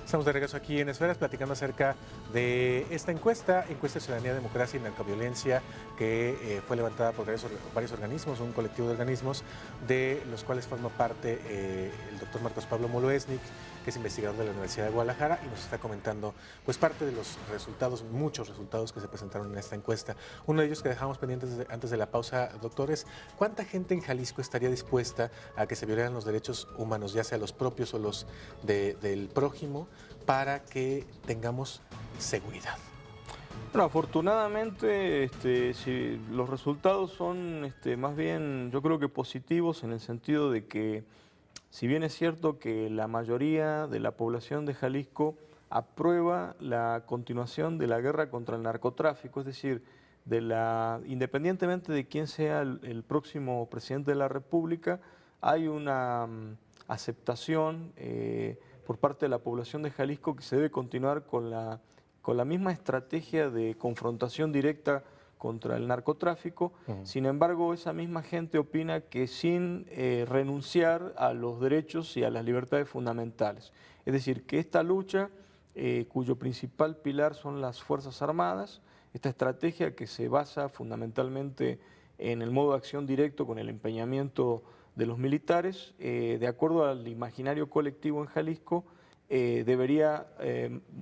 Estamos de regreso aquí en Esferas platicando acerca de esta encuesta de Ciudadanía, Democracia y Narcoviolencia que fue levantada por varios organismos, un colectivo de organismos de los cuales forma parte el doctor Marcos Pablo Moloesnik, que es investigador de la Universidad de Guadalajara y nos está comentando pues parte de los resultados, muchos resultados que se presentaron en esta encuesta. Uno de ellos que dejamos pendientes antes de la pausa, doctores, ¿cuánta gente en Jalisco estaría dispuesta a que se violaran los derechos humanos, ya sea los propios o los del prójimo, para que tengamos seguridad? Bueno, afortunadamente si los resultados son más bien, yo creo que positivos, en el sentido de que, si bien es cierto que la mayoría de la población de Jalisco aprueba la continuación de la guerra contra el narcotráfico, es decir, independientemente de quién sea el próximo presidente de la República, hay una aceptación por parte de la población de Jalisco que se debe continuar con la misma estrategia de confrontación directa contra el narcotráfico. Sin embargo, esa misma gente opina que sin renunciar a los derechos y a las libertades fundamentales. Es decir, que esta lucha, cuyo principal pilar son las Fuerzas Armadas, esta estrategia que se basa fundamentalmente en el modo de acción directo con el empeñamiento de los militares, de acuerdo al imaginario colectivo en Jalisco, debería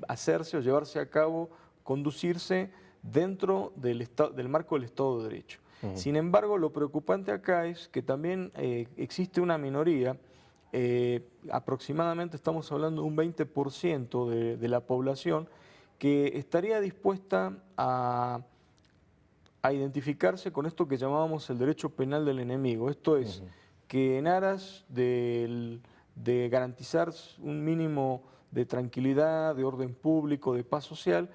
hacerse o llevarse a cabo, conducirse dentro del marco del Estado de Derecho. Sin embargo, lo preocupante acá es que también existe una minoría, aproximadamente estamos hablando de un 20% de la población, que estaría dispuesta a identificarse con esto que llamábamos el derecho penal del enemigo. Esto es, que en aras de garantizar un mínimo de tranquilidad, de orden público, de paz social,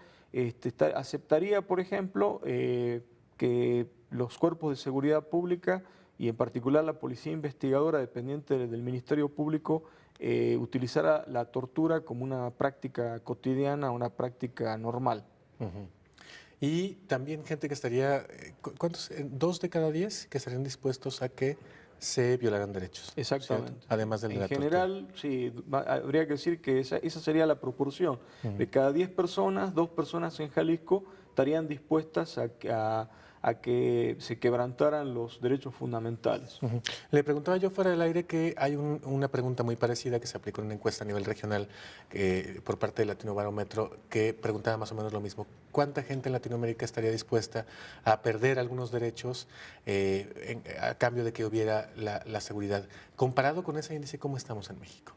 aceptaría, por ejemplo, que los cuerpos de seguridad pública y en particular la policía investigadora dependiente del Ministerio Público utilizara la tortura como una práctica cotidiana, una práctica normal. Y también gente que estaría, ¿cuántos? 2 de cada 10 que estarían dispuestos a que se violaran derechos. Exactamente. ¿Cierto? Además del de la tortura. En general, sí, habría que decir que esa sería la proporción. De cada 10 personas, 2 personas en Jalisco estarían dispuestas a que se quebrantaran los derechos fundamentales. Le preguntaba yo fuera del aire que hay una pregunta muy parecida que se aplicó en una encuesta a nivel regional por parte del Latinobarómetro, que preguntaba más o menos lo mismo. ¿Cuánta gente en Latinoamérica estaría dispuesta a perder algunos derechos a cambio de que hubiera la seguridad? Comparado con ese índice, ¿cómo estamos en México?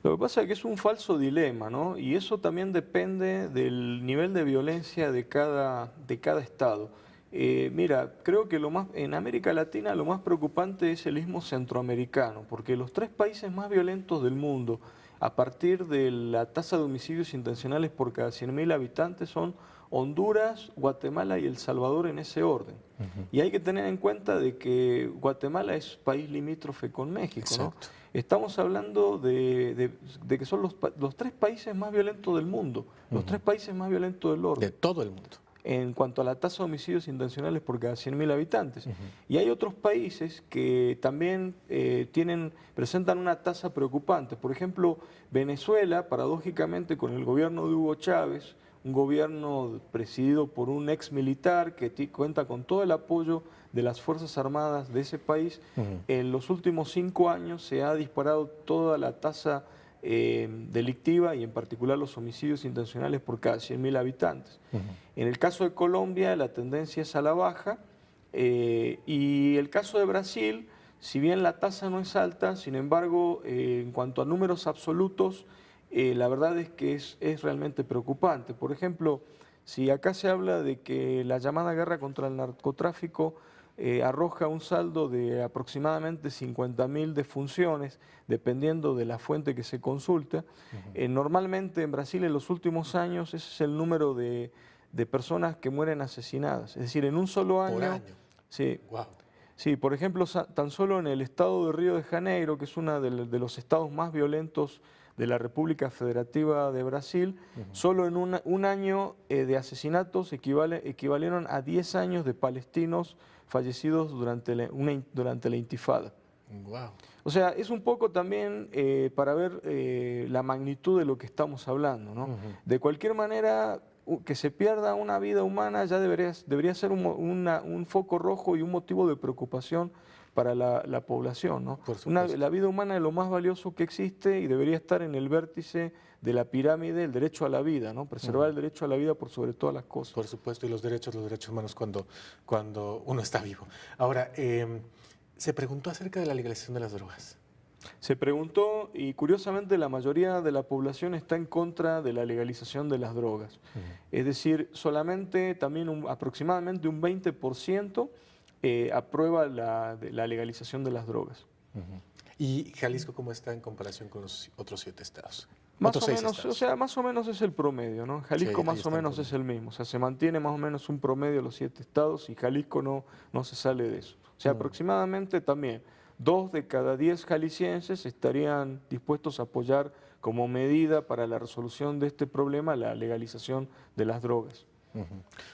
Lo que pasa es que es un falso dilema, ¿no? Y eso también depende del nivel de violencia de cada estado. Mira, creo que en América Latina lo más preocupante es el istmo centroamericano, porque los 3 países más violentos del mundo, a partir de la tasa de homicidios intencionales por cada 100.000 habitantes, son Honduras, Guatemala y El Salvador, en ese orden. Y hay que tener en cuenta de que Guatemala es país limítrofe con México, ¿no? Estamos hablando de que son los 3 países más violentos del mundo, los 3 países más violentos del orden. De todo el mundo. En cuanto a la tasa de homicidios intencionales por cada 100.000 habitantes. Y hay otros países que también presentan una tasa preocupante. Por ejemplo, Venezuela, paradójicamente, con el gobierno de Hugo Chávez, un gobierno presidido por un ex militar que cuenta con todo el apoyo de las Fuerzas Armadas de ese país, en los últimos 5 años se ha disparado toda la tasa delictiva y en particular los homicidios intencionales por cada 100.000 habitantes. En el caso de Colombia la tendencia es a la baja y el caso de Brasil, si bien la tasa no es alta, sin embargo en cuanto a números absolutos la verdad es que es realmente preocupante. Por ejemplo, si acá se habla de que la llamada guerra contra el narcotráfico arroja un saldo de aproximadamente 50.000 defunciones, dependiendo de la fuente que se consulta. Normalmente en Brasil en los últimos años ese es el número de personas que mueren asesinadas. Es decir, en un solo año. ¿Por año? Sí. Wow. Sí, por ejemplo, tan solo en el estado de Río de Janeiro, que es uno de los estados más violentos de la República Federativa de Brasil, solo en un año de asesinatos equivalieron a 10 años de palestinos fallecidos durante la intifada. Wow. O sea, es un poco también para ver la magnitud de lo que estamos hablando, ¿no? De cualquier manera, que se pierda una vida humana ya debería ser un foco rojo y un motivo de preocupación para la población, ¿no? Por supuesto. La vida humana es lo más valioso que existe y debería estar en el vértice de la pirámide, el derecho a la vida, ¿no? Preservar el derecho a la vida por sobre todas las cosas. Por supuesto, y los derechos humanos cuando uno está vivo. Ahora, se preguntó acerca de la legalización de las drogas. Se preguntó y curiosamente la mayoría de la población está en contra de la legalización de las drogas. Es decir, solamente también aproximadamente un 20% aprueba la legalización de las drogas. ¿Y Jalisco cómo está en comparación con los otros 7 estados? Más o menos, o sea, más o menos es el promedio, ¿no? Jalisco Sí, más o menos es el mismo. O sea, se mantiene más o menos un promedio de los 7 estados y Jalisco no se sale de eso. O sea, aproximadamente también 2 de cada 10 jaliscienses estarían dispuestos a apoyar como medida para la resolución de este problema la legalización de las drogas.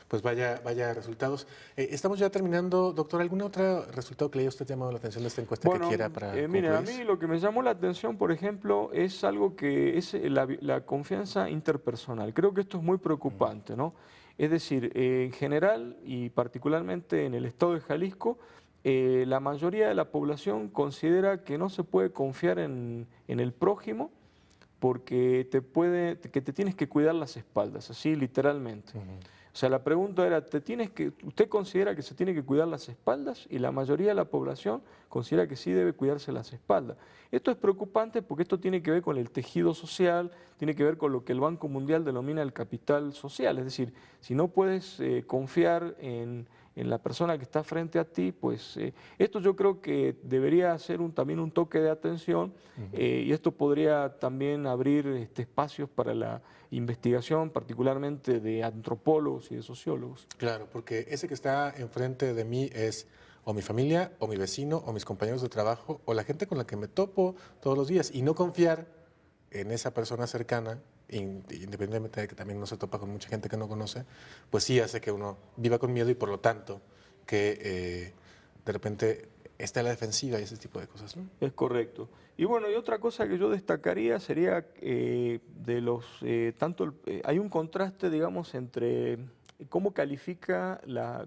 Pues vaya resultados. Estamos ya terminando. Doctor, ¿algún otro resultado que le haya usted llamado la atención de esta encuesta que quiera para mire, a concluir? mí lo que me llamó la atención, por ejemplo, es algo que es la confianza interpersonal. Creo que esto es muy preocupante, ¿no? Es decir, en general y particularmente en el estado de Jalisco, la mayoría de la población considera que no se puede confiar en el prójimo porque que te tienes que cuidar las espaldas, así literalmente. O sea, la pregunta era, ¿usted considera que se tiene que cuidar las espaldas? Y la mayoría de la población considera que sí debe cuidarse las espaldas. Esto es preocupante porque esto tiene que ver con el tejido social, tiene que ver con lo que el Banco Mundial denomina el capital social. Es decir, si no puedes confiar en la persona que está frente a ti, pues esto yo creo que debería ser también un toque de atención y esto podría también abrir espacios para la investigación, particularmente de antropólogos y de sociólogos. Claro, porque ese que está enfrente de mí es o mi familia, o mi vecino, o mis compañeros de trabajo, o la gente con la que me topo todos los días, y no confiar en esa persona cercana, independientemente de que también no se topa con mucha gente que no conoce, pues sí hace que uno viva con miedo y por lo tanto que de repente esté a la defensiva y ese tipo de cosas, ¿no? Es correcto. Y bueno, y otra cosa que yo destacaría sería hay un contraste, digamos, entre cómo califica la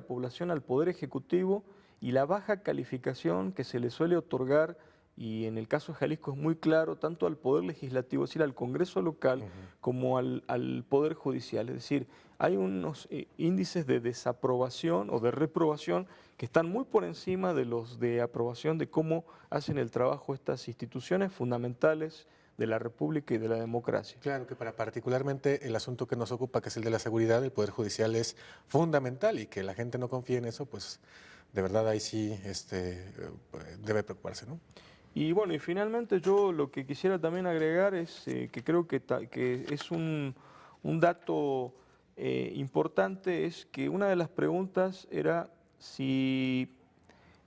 población al Poder Ejecutivo y la baja calificación que se le suele otorgar, y en el caso de Jalisco es muy claro, tanto al Poder Legislativo, es decir, al Congreso local, como al Poder Judicial. Es decir, hay unos índices de desaprobación o de reprobación que están muy por encima de los de aprobación de cómo hacen el trabajo estas instituciones fundamentales de la República y de la democracia. Claro que para particularmente el asunto que nos ocupa, que es el de la seguridad, el Poder Judicial es fundamental y que la gente no confíe en eso, pues de verdad ahí sí debe preocuparse, ¿no? Y bueno, y finalmente yo lo que quisiera también agregar es que creo que es un dato importante, es que una de las preguntas era si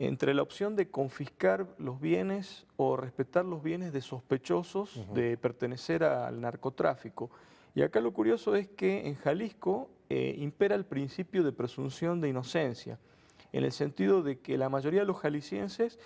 entre la opción de confiscar los bienes o respetar los bienes de sospechosos de pertenecer al narcotráfico. Y acá lo curioso es que en Jalisco impera el principio de presunción de inocencia, en el sentido de que la mayoría de los jaliscienses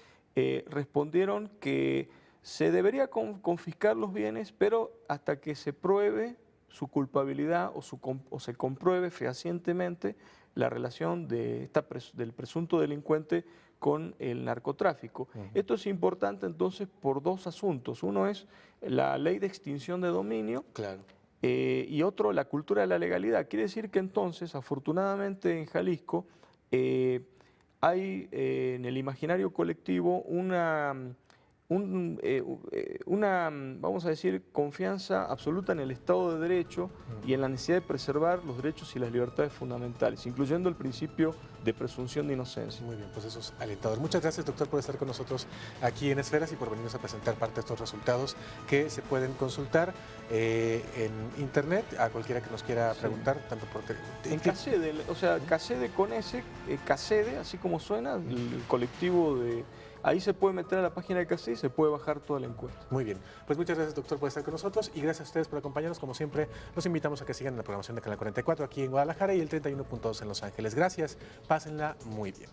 respondieron que se debería confiscar los bienes, pero hasta que se pruebe su culpabilidad o se compruebe fehacientemente la relación del presunto delincuente con el narcotráfico. Esto es importante entonces por 2 asuntos. Uno es la ley de extinción de dominio. Claro. Y otro, la cultura de la legalidad. Quiere decir que entonces, afortunadamente en Jalisco, hay en el imaginario colectivo vamos a decir, confianza absoluta en el Estado de Derecho y en la necesidad de preservar los derechos y las libertades fundamentales, incluyendo el principio de presunción de inocencia. Muy bien, pues eso es alentador. Muchas gracias, doctor, por estar con nosotros aquí en Esferas y por venirnos a presentar parte de estos resultados que se pueden consultar en internet a cualquiera que nos quiera preguntar, tanto por... En CACEDE, o sea, CACEDE con S, CACEDE, así como suena, el colectivo de... Ahí se puede meter a la página de CACEDE y se puede bajar toda la encuesta. Muy bien. Pues muchas gracias, doctor, por estar con nosotros y gracias a ustedes por acompañarnos. Como siempre, los invitamos a que sigan la programación de Canal 44 aquí en Guadalajara y el 31.2 en Los Ángeles. Gracias. Pásenla muy bien.